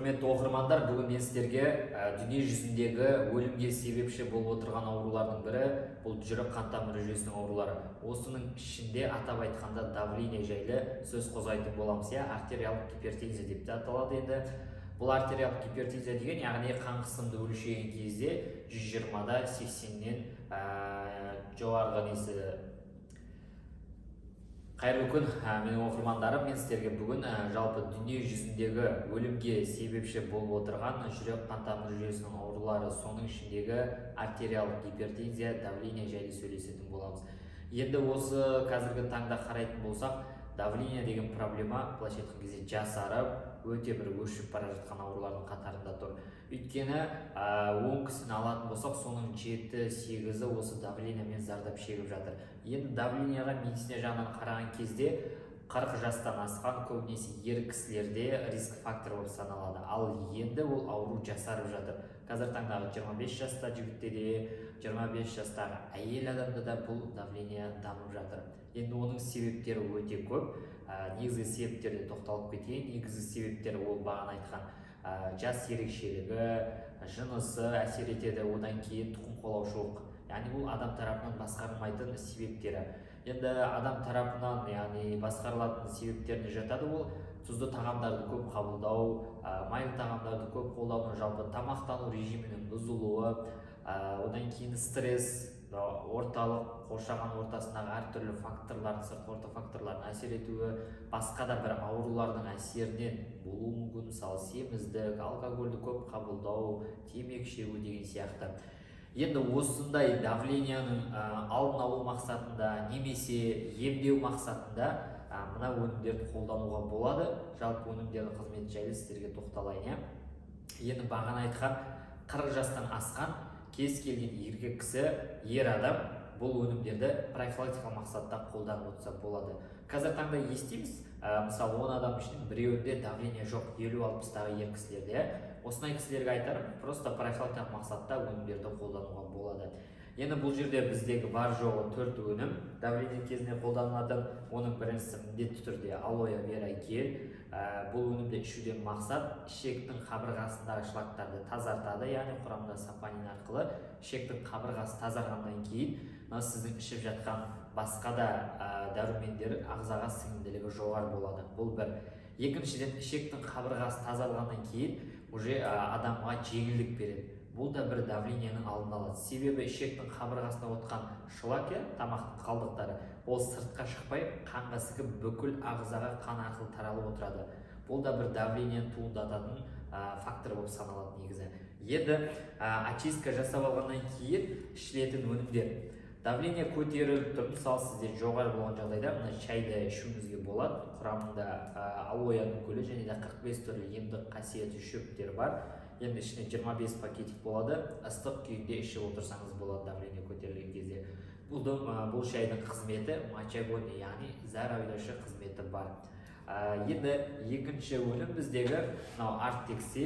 Құрметті оқырмандар, бүгін мен сіздерге дүние жүзіндегі өлімге себепші болып отырған аурулардың бірі бұл жүрек қан тамыры жүйесінің аурулары. Осының ішінде атап айтқанда давление жайлы сөз қозғайтын боламыз. Артериялық гипертензия деп те аталады. Енді бұл артериялық гипертензия деген, яғни қан қысымды өлшеген кезде 120-да 80-нен жоғарғы несі. Қайырлы күн, менің оқырмандарым, мен сіздерге бүгін жалпы дүние жүзіндегі өлімге себепші болып отырған жүрек қан тамыр жүйесінің аурулары, соның ішіндегі артериялық гипертензия, давление жайлы сөйлесетін боламыз. Енді осы қазіргі таңда қарайтын болсақ, давление деген проблема былайша айтқан кезде жасарып, өте бір өршіп бара жатқан аурулардың қатарында тұр. Өйткені 10 кісіні алатын болсақ, соның 7-8-і осы давлениемен зардап шегіп жатыр. Енді давлениеға медицина жағынан қараған кезде 40 жастан асқан көбінесе ер кісілерде риск фактор болып саналады. Ал енді ол ауру жасарып жатыр. Қазір таңдағы 25 жаста жігітте де, 25 жастағы әйел адамда да бұл давление дамып жатыр. Енді оның себептері өте көп. Негізгі себептеріне тоқталып кетейін. Негізгі себептері ол бағана айтқан жас ерекшелігі, жынысы әсер етеді, одан кейін тұқым қуалаушылық. Яғни бұл адам тарапынан басқарылмайтын себептері. Енді адам тарапынан, яғни басқарылатын себептеріне жатады ол тұзды тағамдарды көп қабылдау, майлы тағамдарды көп қолдану, жалпы тамақтану режимінің бұзылуы, одан кейін стресс, орталық қоршаған ортасындағы әртүрлі факторлардың, сыртқы орта факторлардың әсер етуі, басқа да бір аурулардың әсерінен болуы мүмкін, мысалы семіздік, алкогольді көп қабылдау, темекі шегу деген сияқты. Енді осындай давленияның алдын алу мақсатында немесе емдеу мақсатында мына өнімдерді қолдануға болады. Жалпы өнімдердің қызметі жайлы сіздерге тоқталайын. Енді бағана айтқан 40 жастан асқан кез келген еркек кісі, ер адам бұл өнімдерді профилактика мақсатта қолданып отырса болады. Қазір таңда естиміз, мысалы 10 адам үшін біреуінде давление жоқ, 50-60-тағы ер кісілерде. Осындай кісілерге айтарым, просто профилактикалық мақсатта өнімдерді қолдануға болады. Енді бұл жерде біздегі бар жоғы 4 өнім давление кезінде қолданылады. Оның біріншісі міндетті түрде алоэ вера гель. Бұл өнімді ішуден мақсат ішектің қабырғасындағы шлактарды тазартады, яғни құрамында сапонин арқылы ішектің қабырғасы тазарғаннан кейін сіздің ішіп жатқан басқа да дәрумендер ағзаға сіңімділігі жоғары болады. Бұл бір. Екіншіден, ішектің қабырғасы тазарғаннан кейін уже адамға жеңілдік береді. Бұл да бір давлениенің алдын алады. Себебі ішектің қабырғасында отқан шлак, тамақтың қалдықтары, ол сыртқа шықпай, қанға сіңіп бүкіл ағзаға қан арқылы таралып отырады. Бұл да бір давлениені туындататын фактор болып саналады негізі. Енді очистка жасап алғаннан кейін ішілетін өнімдер. Давление көтеріліп тұр, мысалы сізде жоғары болған жағдайда мына шайды ішуіңізге болады. Құрамында алоэ гүлі және де 45 түрлі емдік қасиетті шөптер бар. Енді ішіне 25 пакетик болады. Ыстық күйінде ішіп отырсаңыз болады давление көтерілген кезде. Бұл шайдың қызметі мочегонный, яғни зәр айдаушы қызметі бар. Енді екінші өнім біздегі артекси,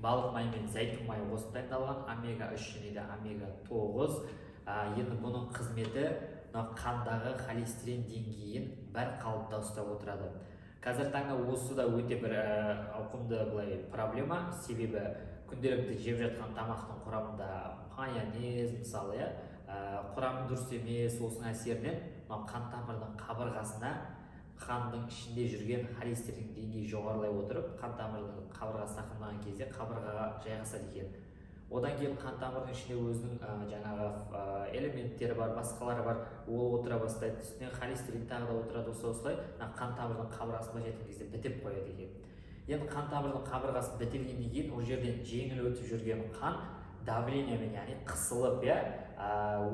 балық майы мен зәйтүн майы қосып дайындалған омега-3 және де омега-9. Енді бұның қызметі қандағы холестерин деңгейін бір қалыпта ұстап отырады. Қазір таңда осы да өте бір ауқымды проблема, себебі күнделікті жеп жатқан тамақтың құрамында майонез, мысалы, құрамы дұрыс емес, осының әсерінен қан тамырының қабырғасына қандың ішінде жүрген холестерин деңгейі жоғарылай отырып, қан тамырының қабырғасына жақындаған кезде қабырғаға жайғасады екен. Одан кейін қан тамырының ішінде өзінің жаңағы элементтері бар, басқалары бар, ол отыра бастайды. Үстіне холестерин тағы да отырады, осылай қан тамырының қабырғасына жеткен кезде бітеп қояды екен. Енді қан тамырының қабырғасы бітелгеннен кейін ол жерден жеңіл өтіп жүрген қан давлениемен, яғни қысылып,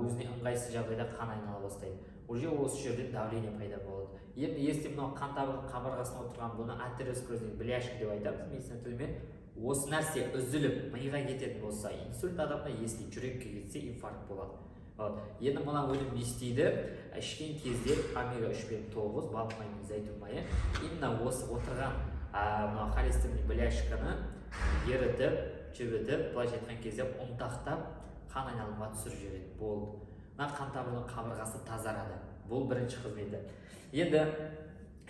өзіне ыңғайсыз жағдайда қан айнала бастайды. Уже осы жерден давление пайда болады. Енді если мынау қан тамырының қабырғасына отырған бұны атеросклерозный бляшка деп айтамыз медицина тілімен. Осы нәрсе үзіліп миға кететін болса, инсульт адамда, если жүрекке кетсе, инфаркт болады. Енді мына өнім не істейді? Ішкен кезде омега-3 пен 9, балық майы мен зәйтүн майы, именно осы отырған холестерин бляшканы ерітіп, жібітіп, былайша айтқан кезде ұнтақтап, қан айналымға түсіріп жібереді. Болды. Қан тамырының қабырғасы тазарады. Бұл бірінші қызметі. Енді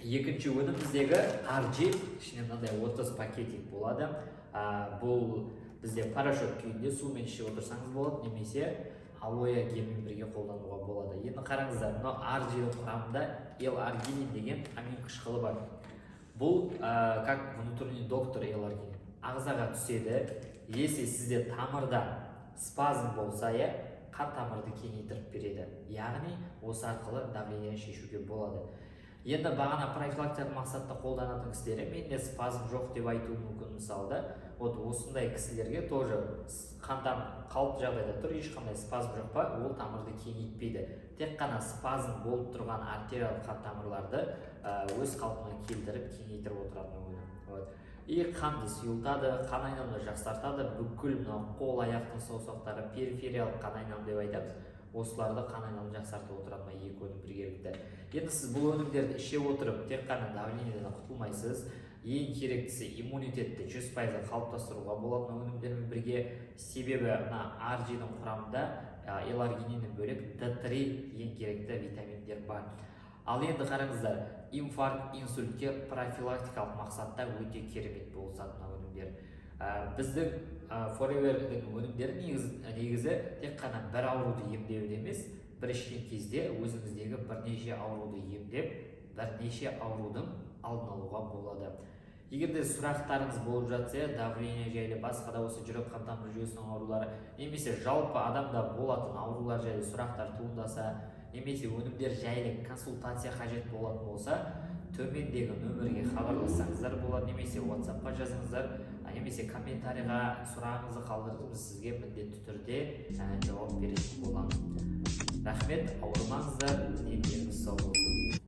Екінші өнім біздегі RG, ішіне мынандай 30 пакетик болады. Бұл бізде порошок күйінде сумен ішіп отырсаңыз болады, немесе алоэ гельмен бірге қолдануға болады. Енді қараңыздар, мынау RG-дің құрамында L-аргинин деген амин қышқылы бар. Бұл как внутренний доктор L-аргинин. Ағзаға түседі. Если сізде тамырда спазм болса, қан тамырды кеңейтіріп береді. Яғни осы арқылы давлениені шешуге болады. Енді бағана профилактикалық мақсатта қолданатын кісілері менде спазм жоқ деп айтуы мүмкін. Мысалда, осындай кісілерге тоже қан тамыр қалыпты жағдайда тұр, ешқандай спазм жоқ па, ол тамырды кеңейтпейді. Тек қана спазм болып тұрған артериялық қан тамырларды өз қалпына келтіріп кеңейтіріп отыратын өнім. И қанды сұйылтады, қан айналымды жақсартады, бүкіл қол аяқтың саусақтары перифериялық қан айналым деп айтамыз. Осыларды қан айналымын жақсартып отыратын екі өнім біргелікті. Енді сіз бұл өнімдерді іше отырып, тек қана давлениеден құтылмайсыз. Ең керектісі иммунитетті 100% қалыптастыруға болатын өнімдермен бірге. Себебі RG-дің құрамында L-аргининнен бөлек D3 ең керекті витаминдер бар. Ал енді қараңыздар, инфаркт, инсультке профилактикалық мақсатта өте керемет болсатын өнімдер. Біздің Forever'дің өнімдері негізі тек қана бір ауруды емдеуде емес, бір ішкен кезде өзіңіздегі бірнеше ауруды емдеп, бірнеше аурудың алдын алуға болады. Егер де сұрақтарыңыз болып жатса, давление жайлы, басқа да осы жүрек қан тамыр жүйесінің аурулары, немесе жалпы адамда болатын аурулар жайлы сұрақтар туындаса, немесе өнімдер жайлы консультация қажет болатын болса, төмендегі нөмірге хабарлассаңыздар болады, немесе WhatsApp-қа жазыңыздар, немесе комментарийға сұрағыңызды қалдырыңыз, біз сізге міндетті түрде жауап беретін боламыз. Рахмет, ауырмаңыздар, деніңіз сау болсын.